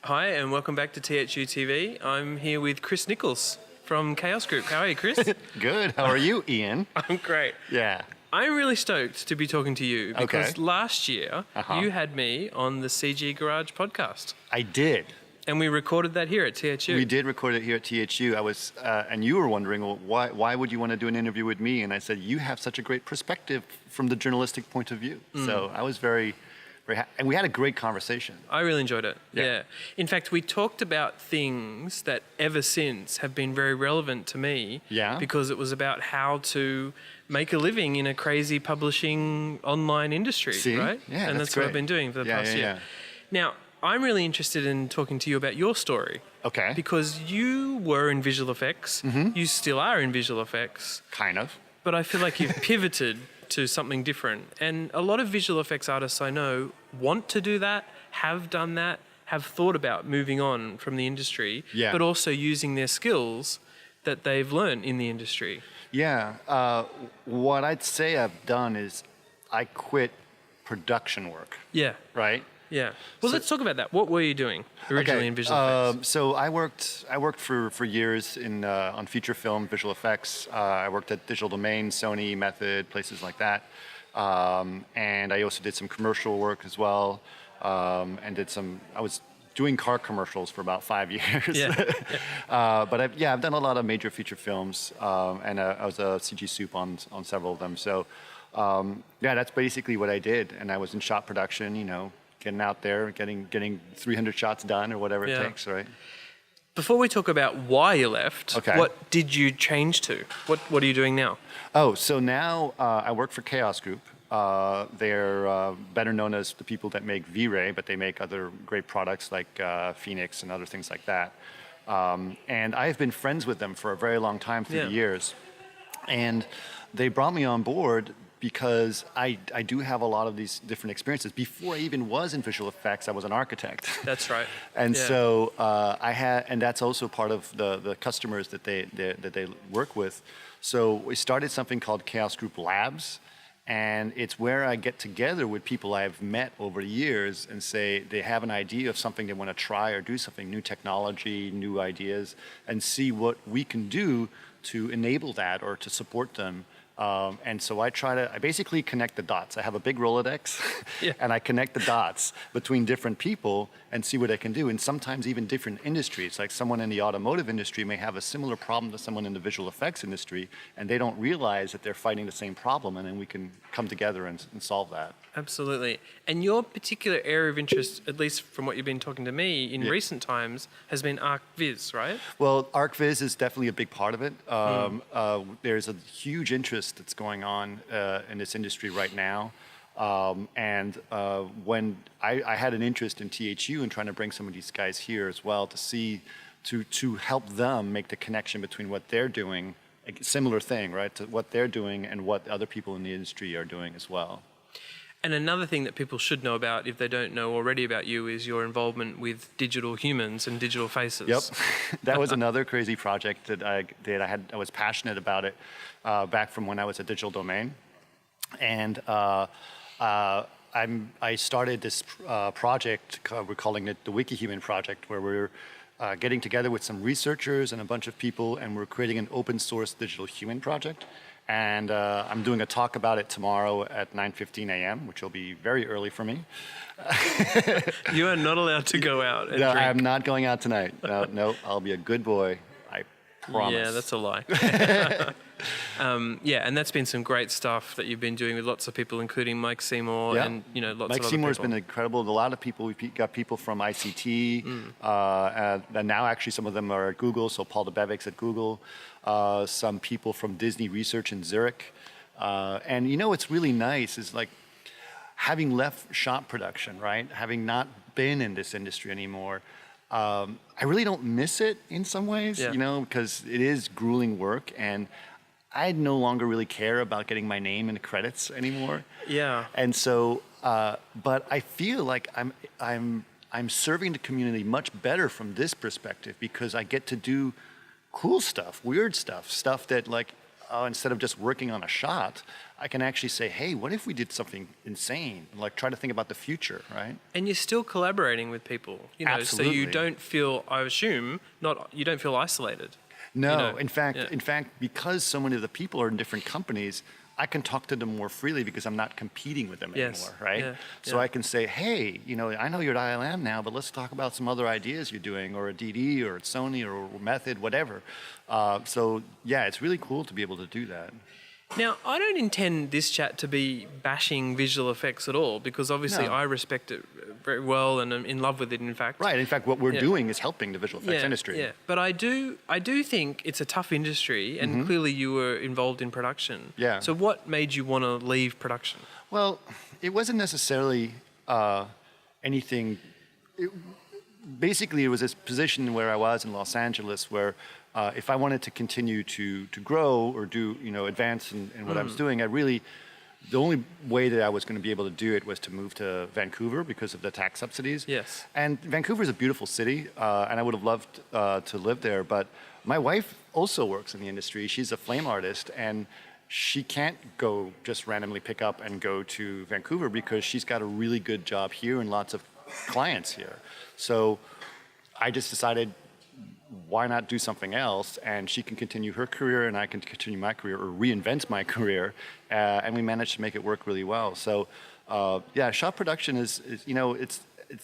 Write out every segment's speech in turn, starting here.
Hi, and welcome back to THU TV. I'm here with Chris Nichols from Chaos Group. How are you, Chris? Good. How are you, Ian? I'm great. Yeah. I'm really stoked to be talking to you because last year you had me on the CG Garage podcast. I did. And we recorded that here at THU. We did record it here at THU. And you were wondering, well, why would you want to do an interview with me? And I said, you have such a great perspective from the journalistic point of view. So I was very happy. And we had a great conversation. I really enjoyed it. Yeah. In fact, we talked about things that ever since have been very relevant to me. Yeah. Because it was about how to make a living in a crazy publishing online industry, right? Yeah, and that's what I've been doing for the past year. Yeah. Now, I'm really interested in talking to you about your story. Okay. Because you were in visual effects. You still are in visual effects. Kind of. But I feel like you've pivoted to something different. And a lot of visual effects artists I know want to do that, have done that, have thought about moving on from the industry, but also using their skills that they've learned in the industry. Yeah. What I'd say I've done is I quit production work. Yeah. Right? Yeah. Well, let's talk about that. What were you doing originally in visual effects? So I worked for years on feature film, visual effects. I worked at Digital Domain, Sony, Method, places like that. And I also did some commercial work as well. And I was doing car commercials for about 5 years. But I've done a lot of major feature films. And I was a CG soup on several of them. So that's basically what I did. And I was in shot production, getting out there, getting 300 shots done or whatever it takes, right? Before we talk about why you left, what did you change to? What are you doing now? Oh, so now I work for Chaos Group. They're better known as the people that make V-Ray, but they make other great products like Phoenix and other things like that. And I've been friends with them for a very long time through the years. And they brought me on board because I do have a lot of these different experiences. Before I even was in visual effects, I was an architect. That's right. And so and that's also part of the customers that they work with. So we started something called Chaos Group Labs, and it's where I get together with people I've met over the years and say they have an idea of something they want to try or do something, new technology, new ideas, and see what we can do to enable that or to support them. And so I basically connect the dots. I have a big Rolodex and I connect the dots between different people and see what I can do. And sometimes even different industries, like someone in the automotive industry may have a similar problem to someone in the visual effects industry, and they don't realize that they're fighting the same problem, and then we can come together and solve that. Absolutely. And your particular area of interest, at least from what you've been talking to me in recent times, has been ArcViz, right? Well, ArcViz is definitely a big part of it. There's a huge interest that's going on in this industry right now. When I had an interest in THU and trying to bring some of these guys here as well to help them make the connection between what they're doing, a similar thing, right, to what they're doing and what other people in the industry are doing as well. And another thing that people should know about, if they don't know already about you, is your involvement with digital humans and digital faces. Yep, that was another crazy project that I did. I was passionate about it back from when I was at Digital Domain, and I started this project. We're calling it the WikiHuman project, where we're getting together with some researchers and a bunch of people, and we're creating an open source digital human project. And I'm doing a talk about it tomorrow at 9:15 a.m., which will be very early for me. You are not allowed to go out and drink. I'm not going out tonight. No, I'll be a good boy. I promise. Yeah, that's a lie. And that's been some great stuff that you've been doing with lots of people, including Mike Seymour and lots of other people. Mike Seymour's been incredible. A lot of people. We've got people from ICT, and now actually some of them are at Google. So Paul DeBevic's at Google. Some people from Disney Research in Zurich. And what's really nice is like having left shop production, right? Having not been in this industry anymore. I really don't miss it in some ways, because it is grueling work, and I no longer really care about getting my name in the credits anymore. Yeah. And so, but I feel like I'm serving the community much better from this perspective, because I get to do cool stuff, weird stuff that like instead of just working on a shot, I can actually say, hey, what if we did something insane? Like try to think about the future, right? And you're still collaborating with people, Absolutely. so you don't feel, I assume, you don't feel isolated. No, in fact, because so many of the people are in different companies, I can talk to them more freely because I'm not competing with them anymore, right? Yeah. So I can say, hey, I know you're at ILM now, but let's talk about some other ideas you're doing, or at DD, or at Sony, or Method, whatever. So yeah, it's really cool to be able to do that. Now, I don't intend this chat to be bashing visual effects at all, because obviously I respect it very well and I'm in love with it, in fact. Right. In fact, what we're doing is helping the visual effects industry. Yeah, but I do think it's a tough industry, and clearly you were involved in production. Yeah. So what made you want to leave production? Well, it wasn't necessarily anything. Basically, it was this position where I was in Los Angeles where if I wanted to continue to grow or do, advance in what I was doing, the only way that I was going to be able to do it was to move to Vancouver because of the tax subsidies. Yes. And Vancouver is a beautiful city, and I would have loved to live there. But my wife also works in the industry. She's a flame artist, and she can't go just randomly pick up and go to Vancouver because she's got a really good job here and lots of clients here. So I just decided, why not do something else? And she can continue her career and I can continue my career, or reinvent my career. And we managed to make it work really well. So shot production is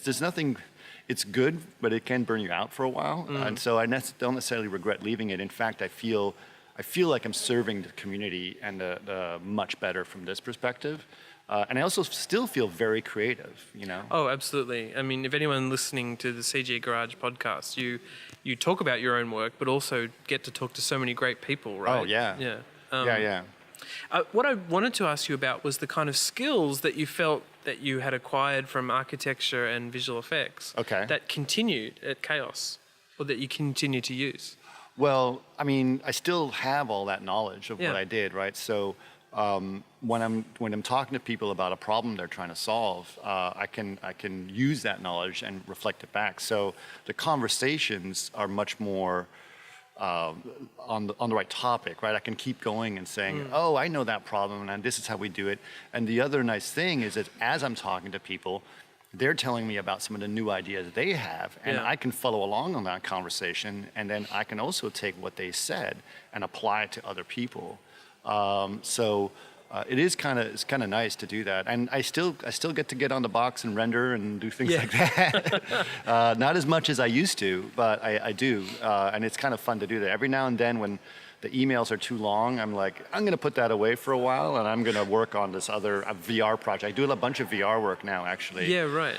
there's nothing, it's good, but it can burn you out for a while. And so I don't necessarily regret leaving it. In fact, I feel like I'm serving the community and the much better from this perspective. And I also still feel very creative, Oh, absolutely. I mean, if anyone listening to the CG Garage podcast, you talk about your own work, but also get to talk to so many great people, right? Oh, yeah. Yeah. What I wanted to ask you about was the kind of skills that you felt that you had acquired from architecture and visual effects that continued at Chaos, or that you continue to use. Well, I mean, I still have all that knowledge of what I did, right? So when I'm talking to people about a problem they're trying to solve, I can use that knowledge and reflect it back. So the conversations are much more on the right topic, right? I can keep going and saying, oh, I know that problem, and this is how we do it. And the other nice thing is that as I'm talking to people, they're telling me about some of the new ideas they have, and I can follow along on that conversation, and then I can also take what they said and apply it to other people. It's kind of nice to do that, and I still get to get on the box and render and do things like that. Not as much as I used to, but I do, and it's kind of fun to do that. Every now and then, when the emails are too long, I'm like, I'm going to put that away for a while, and I'm going to work on this other VR project. I do a bunch of VR work now, actually. Yeah, right.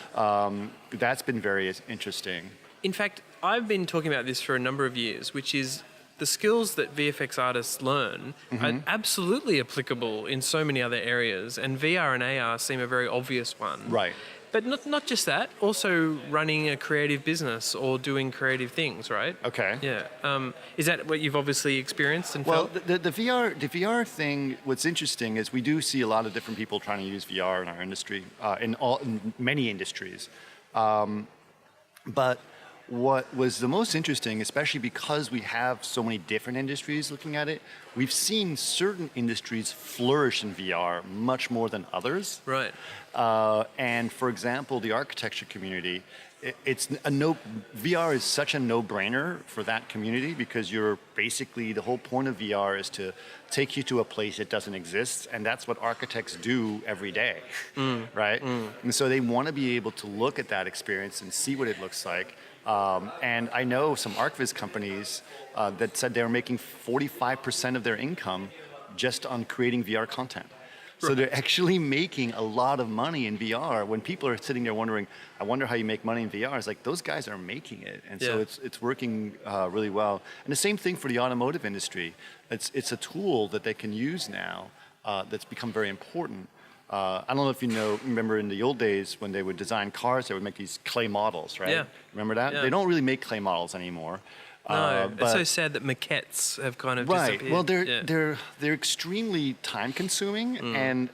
That's been very interesting. In fact, I've been talking about this for a number of years, which is the skills that VFX artists learn are absolutely applicable in so many other areas, and VR and AR seem a very obvious one. Right. But not just that, also running a creative business or doing creative things, right? Okay. Yeah. Is that what you've obviously experienced and well, felt? the VR thing, what's interesting is we do see a lot of different people trying to use VR in our industry, in many industries. But what was the most interesting, especially because we have so many different industries looking at it, we've seen certain industries flourish in VR much more than others. Right. And for example, the architecture community, VR is such a no-brainer for that community because the whole point of VR is to take you to a place that doesn't exist, and that's what architects do every day, right? And so they want to be able to look at that experience and see what it looks like. And I know some ArcViz companies that said they were making 45% of their income just on creating VR content. So they're actually making a lot of money in VR. When people are sitting there wondering, I wonder how you make money in VR, it's like those guys are making it. And so it's working really well. And the same thing for the automotive industry. It's a tool that they can use now that's become very important. I don't know if remember in the old days when they would design cars, they would make these clay models, right? Yeah. Remember that? Yeah. They don't really make clay models anymore. No, it's so sad that maquettes have kind of disappeared. Well, they're extremely time-consuming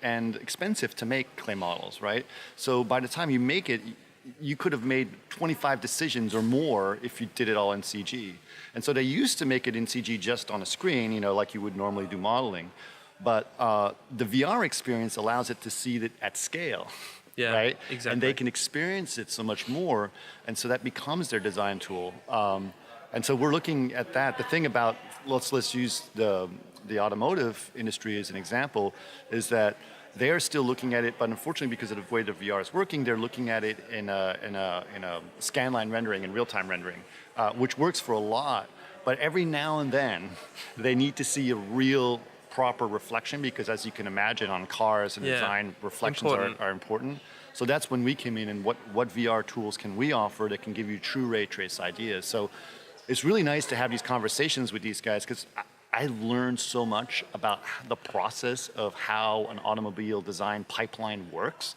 and expensive to make clay models, right? So by the time you make it, you could have made 25 decisions or more if you did it all in CG. And so they used to make it in CG just on a screen, you know, like you would normally do modeling. But the VR experience allows it to see it at scale. Yeah, right? exactly. And they can experience it so much more, and so that becomes their design tool. And so we're looking at that. The thing about, let's use the automotive industry as an example, is that they're still looking at it, but unfortunately because of the way the VR is working, they're looking at it in a scanline rendering and real-time rendering, which works for a lot. But every now and then, they need to see a real proper reflection, because as you can imagine on cars and design, reflections are important. So that's when we came in, and what VR tools can we offer that can give you true ray trace ideas. So it's really nice to have these conversations with these guys, because I learned so much about the process of how an automobile design pipeline works.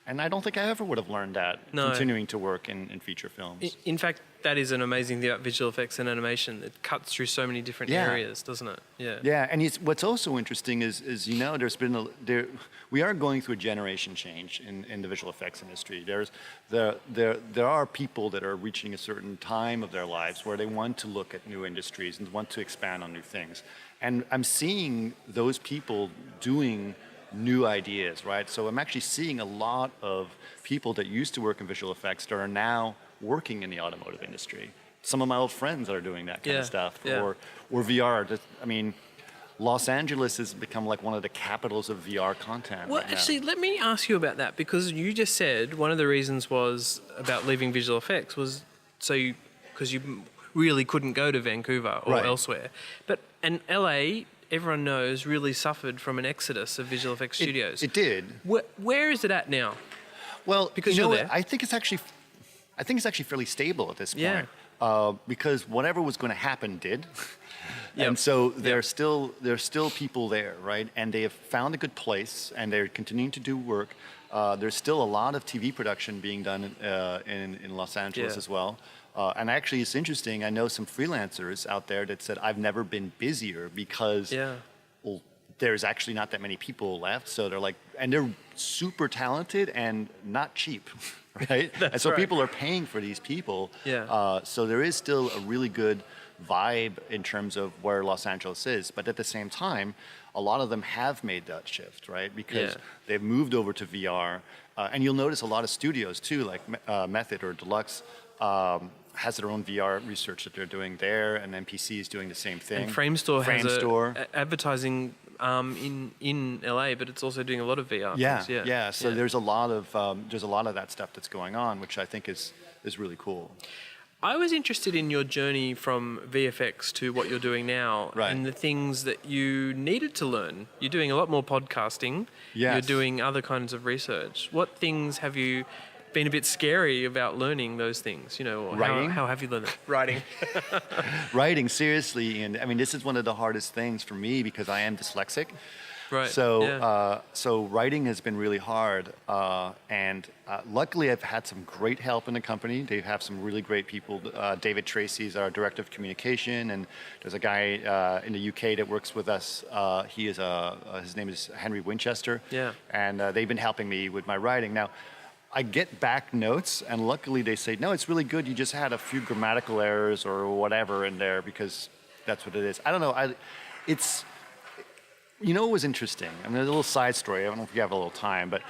And I don't think I ever would have learned that continuing to work in feature films. In fact, that is an amazing thing about visual effects and animation. It cuts through so many different areas, doesn't it? Yeah. Yeah, and what's also interesting is you know, we are going through a generation change in the visual effects industry. There are people that are reaching a certain time of their lives where they want to look at new industries and want to expand on new things. And I'm seeing those people doing new ideas, right? So I'm actually seeing a lot of people that used to work in visual effects that are now working in the automotive industry. Some of my old friends are doing that kind of stuff, or VR. I mean, Los Angeles has become like one of the capitals of VR content. Well, actually, let me ask you about that, because you just said one of the reasons was about leaving visual effects was because you really couldn't go to Vancouver or elsewhere. And LA, everyone knows, really suffered from an exodus of visual effects studios. It did. Where is it at now? Well, because you know you're what, there. I think it's actually fairly stable at this point. Yeah. Because whatever was going to happen did. And so there's still people there, right? And they have found a good place, and they're continuing to do work. There's still a lot of TV production being done in Los Angeles as well. And actually, it's interesting. I know some freelancers out there that said, I've never been busier, because well, there's actually not that many people left. So they're like, and they're super talented and not cheap, right? And so people are paying for these people. So there is still a really good vibe in terms of where Los Angeles is. But at the same time, a lot of them have made that shift, right? Because they've moved over to VR. And you'll notice a lot of studios too, like Method or Deluxe, has their own VR research that they're doing there, and MPC is doing the same thing. And Framestore has advertising in LA, but it's also doing a lot of VR things. So there's a lot of that stuff that's going on, which I think is really cool. I was interested in your journey from VFX to what you're doing now, and the things that you needed to learn. You're doing a lot more podcasting. You're doing other kinds of research. What things have you been a bit scary about learning those things? You know, writing? How have you learned it? Writing. Writing, seriously. And I mean, this is one of the hardest things for me, because I am dyslexic. Right. So writing has been really hard, and luckily I've had some great help in the company. They have some really great people. David Tracy is our director of communication, and there's a guy in the UK that works with us. He is his name is Henry Winchester. And they've been helping me with my writing. Now, I get back notes, and luckily they say, no, it's really good. You just had a few grammatical errors or whatever in there, because that's what it is. I don't know. You know, it was interesting. I mean, there's a little side story. I don't know if you have a little time, but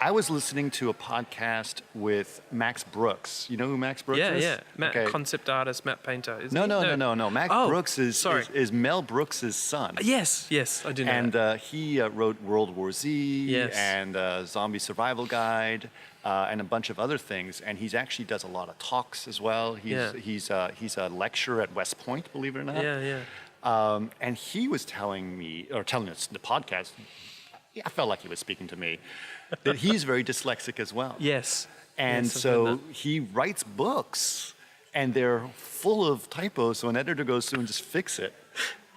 I was listening to a podcast with Max Brooks. You know who Max Brooks is? Yeah. Concept artist, map painter. No. Max Brooks is Mel Brooks' son. Yes, I do know. And he wrote World War Z and Zombie Survival Guide and a bunch of other things. And he actually does a lot of talks as well. He's a lecturer at West Point, believe it or not. And he was telling us the podcast, I felt like he was speaking to me, that he's very dyslexic as well. And so he writes books, and they're full of typos, so an editor goes through and just fix it.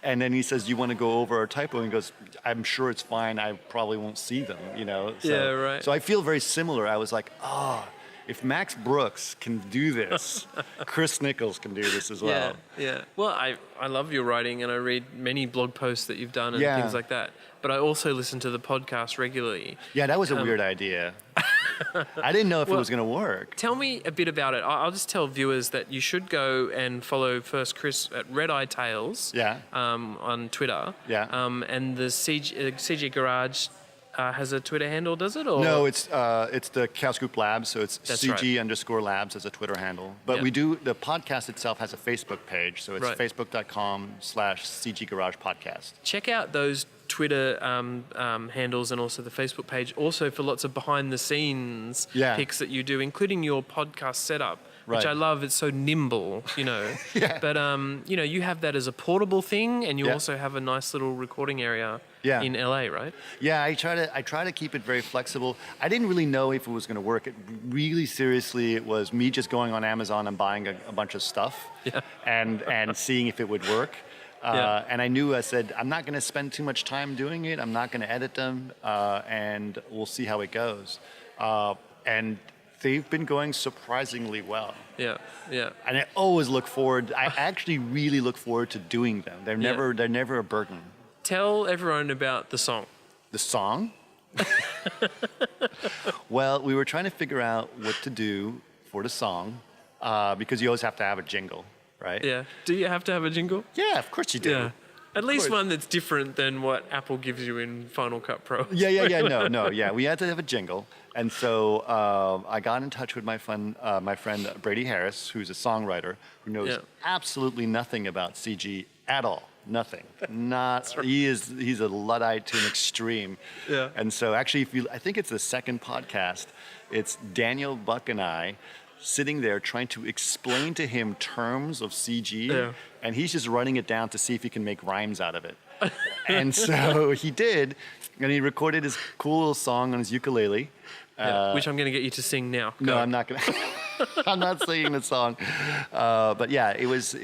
And then he says, do you want to go over a typo? And he goes, I'm sure it's fine, I probably won't see them, you know? So I feel very similar. I was like, if Max Brooks can do this, Chris Nichols can do this as well. Yeah. Well, I love your writing, and I read many blog posts that you've done and things like that. But I also listen to the podcast regularly. Yeah, that was a weird idea. I didn't know if it was going to work. Tell me a bit about it. I'll just tell viewers that you should go and follow first Chris at Red Eye Tales on Twitter. Yeah. And the CG Garage has a Twitter handle, does it? Or? No, it's the Chaos Group Labs, so it's CG_Labs as a Twitter handle. But the podcast itself has a Facebook page, so it's facebook.com/CG Garage Podcast. Check out those Twitter handles and also the Facebook page, also for lots of behind the scenes pics that you do, including your podcast setup, which I love. It's so nimble, you know. But you know, you have that as a portable thing, and you also have a nice little recording area in LA, right? Yeah, I try to keep it very flexible. I didn't really know if it was going to work. Really seriously, it was me just going on Amazon and buying a bunch of stuff and seeing if it would work. And I knew, I said, I'm not going to spend too much time doing it. I'm not going to edit them, and we'll see how it goes. And they've been going surprisingly well. Yeah. And I always look forward. I actually really look forward to doing them. They're never a burden. Tell everyone about the song. The song? Well, we were trying to figure out what to do for the song, because you always have to have a jingle. Right? Yeah. Do you have to have a jingle? Yeah, of course you do. Yeah. At least one that's different than what Apple gives you in Final Cut Pro. No. We had to have a jingle. And so I got in touch with my friend Brady Harris, who's a songwriter, who knows absolutely nothing about CG at all. Nothing. He's a Luddite to an extreme. Yeah. And so actually, I think it's the second podcast. It's Daniel, Buck, and I sitting there trying to explain to him terms of CG, and he's just writing it down to see if he can make rhymes out of it. And so he did, and he recorded his cool little song on his ukulele. Which I'm going to get you to sing now. No, I'm not going to. I'm not singing the song. But yeah, it was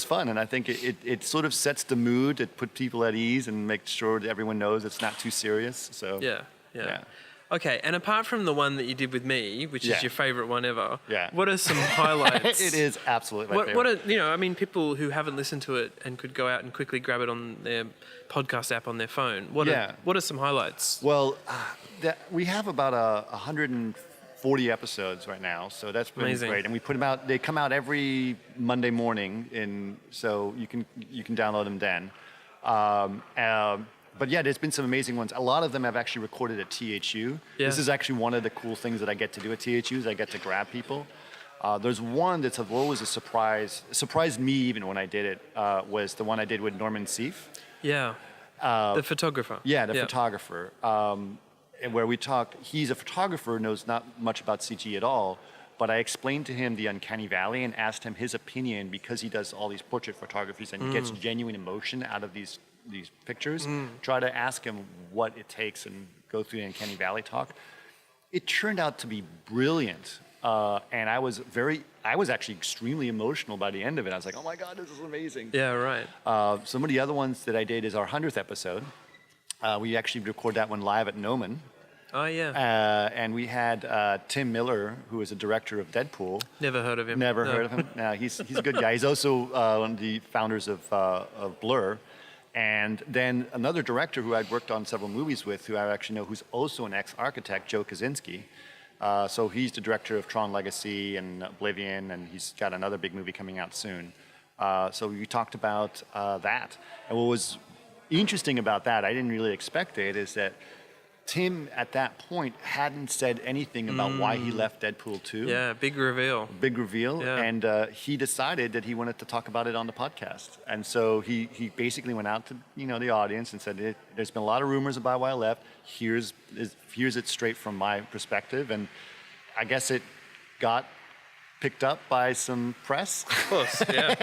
fun, and I think it sort of sets the mood, it put people at ease, and makes sure that everyone knows it's not too serious. So yeah. Okay, and apart from the one that you did with me, which is your favorite one ever, Yeah. what are some highlights? It is absolutely my favorite. What are, you know, I mean, people who haven't listened to it and could go out and quickly grab it on their podcast app on their phone. What are some highlights? Well, we have about 140 episodes right now, so that's been great. And we put them out. They come out every Monday morning, so you can download them then. But yeah, there's been some amazing ones. A lot of them I've actually recorded at THU. Yeah. This is actually one of the cool things that I get to do at THU is I get to grab people. There's one that's always a surprise. It surprised me even when I did it, was the one I did with Norman Seif. Yeah, the photographer. Yeah, the photographer. Where we talk, he's a photographer, knows not much about CG at all, but I explained to him the uncanny valley and asked him his opinion because he does all these portrait photographies and he gets genuine emotion out of these pictures. Try to ask him what it takes and go through the uncanny valley talk. It turned out to be brilliant, and I was actually extremely emotional by the end of it. I was like, oh my God, this is amazing. Yeah, right. Some of the other ones that I did is our 100th episode. We actually recorded that one live at Noman. Oh, yeah. And we had Tim Miller, who is a director of Deadpool. Never heard of him. Never heard of him. No, he's a good guy. He's also one of the founders of Blur. And then another director who I'd worked on several movies with, who I actually know, who's also an ex-architect, Joe Kaczynski. So he's the director of Tron Legacy and Oblivion, and he's got another big movie coming out soon. So we talked about that. And what was interesting about that, I didn't really expect it, is that Tim, at that point, hadn't said anything about why he left Deadpool 2. Yeah, big reveal. Big reveal. Yeah. And he decided that he wanted to talk about it on the podcast. And so he basically went out to the audience and said, there's been a lot of rumors about why I left. Here's it straight from my perspective. And I guess it got picked up by some press. Of course, yeah.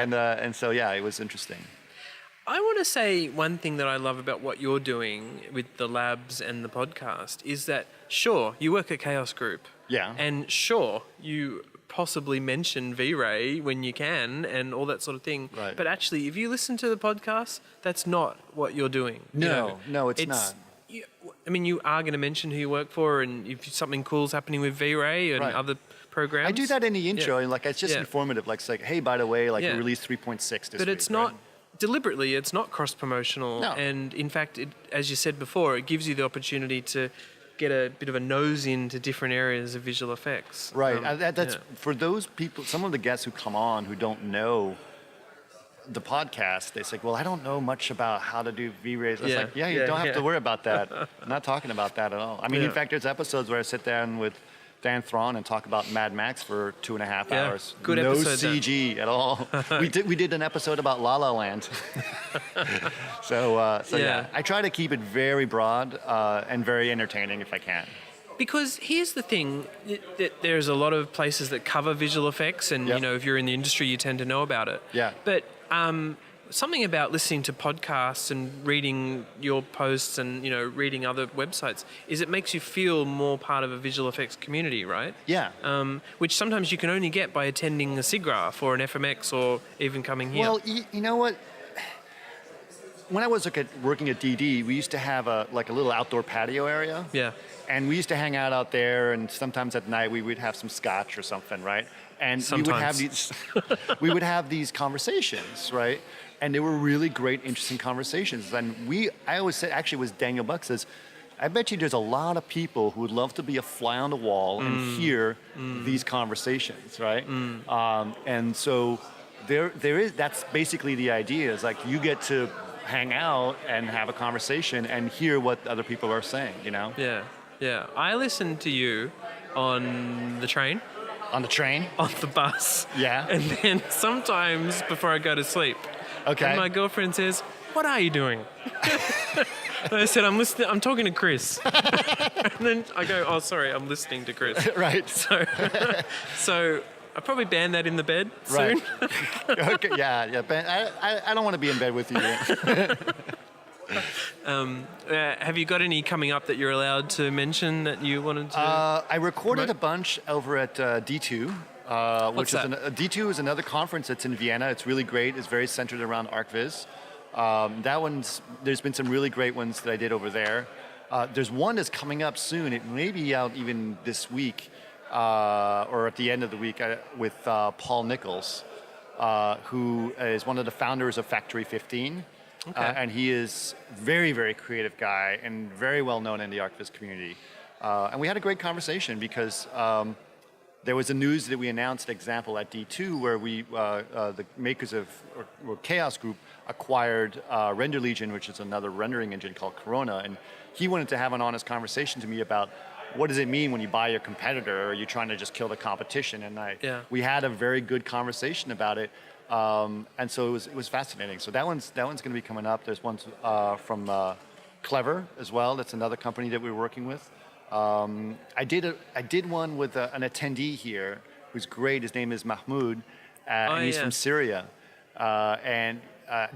And so, yeah, it was interesting. I want to say one thing that I love about what you're doing with the labs and the podcast is that, sure, you work at Chaos Group. Yeah. And sure, you possibly mention V-Ray when you can and all that sort of thing. Right. But actually, if you listen to the podcast, that's not what you're doing. No, it's not. I mean, you are going to mention who you work for, and if something cool's happening with V-Ray and Right. other programs. I do that in the intro, Yeah. and like it's just Yeah. informative. Like it's like, hey, by the way, like Yeah. we released 3.6 this But week. it's not right? deliberately. It's not cross-promotional, No. and in fact, as you said before, it gives you the opportunity to get a bit of a nose into different areas of visual effects. Right. That's yeah. for those people. Some of the guests who come on who don't know the podcast, they say, well, I don't know much about how to do V-Rays. I was Yeah, like, you yeah, don't have yeah. to worry about that. I'm not talking about that at all. I mean, in Yeah. fact, there's episodes where I sit down with Dan Thrawn and talk about Mad Max for 2.5 Yeah, hours. good no episode, Dan. CG at all. we did an episode about La La Land. so yeah. Yeah. I try to keep it very broad and very entertaining if I can. Because here's the thing, that there's a lot of places that cover visual effects, and Yep. you know, if you're in the industry, you tend to know about it. Yeah. But something about listening to podcasts and reading your posts and, you know, reading other websites is it makes you feel more part of a visual effects community, right? Yeah. Which sometimes you can only get by attending a SIGGRAPH or an FMX or even coming here. Well, you know what? When I was working at DD, we used to have a little outdoor patio area. yeah. And we used to hang out there, and sometimes at night we would have some scotch or something, right? And we would have these, conversations, right? And they were really great, interesting conversations. And I always said, actually, it was Daniel Buck says, I bet you there's a lot of people who would love to be a fly on the wall and hear these conversations, right? And so that's basically the idea. Is like you get to hang out and have a conversation and hear what other people are saying, you know? Yeah. Yeah. I listen to you on the train, On the train? on the bus. Yeah. And then sometimes before I go to sleep. Okay. And my girlfriend says, "What are you doing?" And I said, "I'm listening. I'm talking to Chris." And then I go, "Oh, sorry, I'm listening to Chris." Right. So I'll probably ban that in the bed soon. Right. Okay. Yeah. Ben, I don't want to be in bed with you. Have you got any coming up that you're allowed to mention that you wanted to? I recorded promote? a bunch over at D2. Which that? D2 is another conference that's in Vienna. It's really great. It's very centered around ArcViz. There's been some really great ones that I did over there. There's one that's coming up soon. It may be out even this week or at the end of the week with Paul Nichols, who is one of the founders of Factory 15. Okay. And he is very, very creative guy and very well known in the ArcViz community. And we had a great conversation because there was a news that we announced example at D2 where the makers of or Chaos Group acquired Render Legion, which is another rendering engine called Corona, and he wanted to have an honest conversation to me about what does it mean when you buy your competitor, or are you trying to just kill the competition? And we had a very good conversation about it, and so it was fascinating. So that one's going to be coming up. There's one from Clever as well. That's another company that we're working with. I did one with an attendee here who's great. His name is Mahmoud, and he's from Syria. And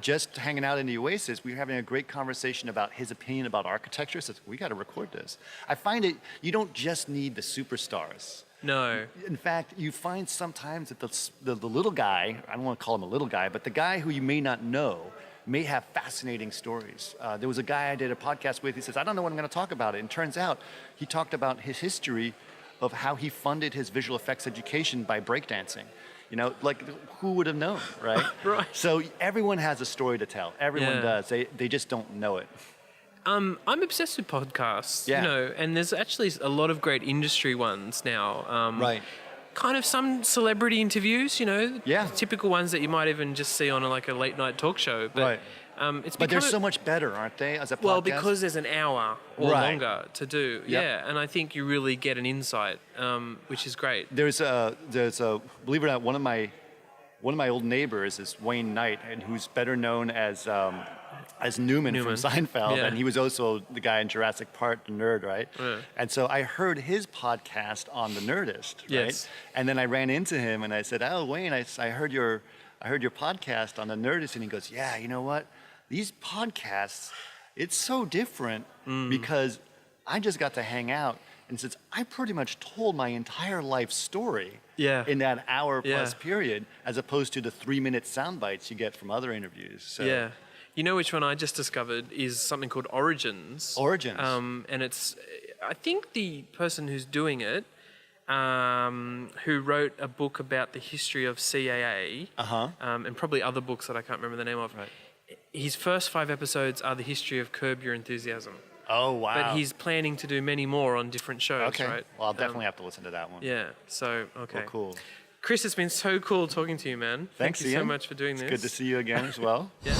just hanging out in the Oasis, we were having a great conversation about his opinion about architecture. So we got to record this. I find you don't just need the superstars. No. In fact, you find sometimes that the little guy, I don't want to call him a little guy, but the guy who you may not know may have fascinating stories. There was a guy I did a podcast with, he says, I don't know what I'm going to talk about. And it turns out he talked about his history of how he funded his visual effects education by breakdancing. You know, like who would have known, right? Right. So everyone has a story to tell. Everyone Yeah. does. They just don't know it. I'm obsessed with podcasts, Yeah. you know, and there's actually a lot of great industry ones now. Right. Kind of some celebrity interviews, you know, Yeah. typical ones that you might even just see on a late night talk show. But, Right. But they're so much better, aren't they, as a podcast? well, because there's an hour or Right. longer to do. Yep. Yeah, and I think you really get an insight, which is great. There's a believe it or not, one of my old neighbors is Wayne Knight, and who's better known as Newman from Seinfeld, Yeah. and he was also the guy in Jurassic Park, the nerd, right? Yeah. And so I heard his podcast on The Nerdist, right? Yes. And then I ran into him and I said, "Oh, Wayne, I heard your podcast on The Nerdist," and he goes, "Yeah, you know what? These podcasts, it's so different because I just got to hang out." And since I pretty much told my entire life story in that hour plus period, as opposed to the 3-minute sound bites you get from other interviews. So. Yeah. You know which one I just discovered is something called Origins. Origins. And it's, I think the person who's doing it, who wrote a book about the history of CAA, and probably other books that I can't remember the name of. Right. His first 5 episodes are the history of Curb Your Enthusiasm. Oh, wow. But he's planning to do many more on different shows, okay. right? Well, I'll definitely have to listen to that one. Yeah, so, okay. Well, cool. Chris, it's been so cool talking to you, man. Thanks, Thank you so Ian. much for doing this. Good to see you again as well. Yeah.